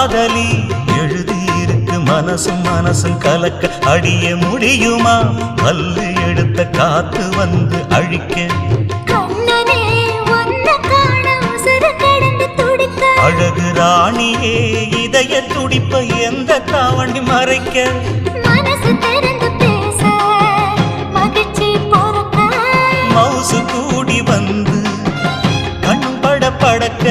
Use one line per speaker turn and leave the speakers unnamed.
காதலி எழுதியிருக்கு மனசும் மனசும் கலக்க அடிய முடியுமா பல்லு எடுத்த காத்து வந்து அழிக்க அழகு ராணியே இதய துடிப்ப எந்த தாவணி மறைக்க
மனசு திறந்து பேச மகிழ்ச்சி பொறுக்க
மவுசு கூடி வந்து கண் பட படக்க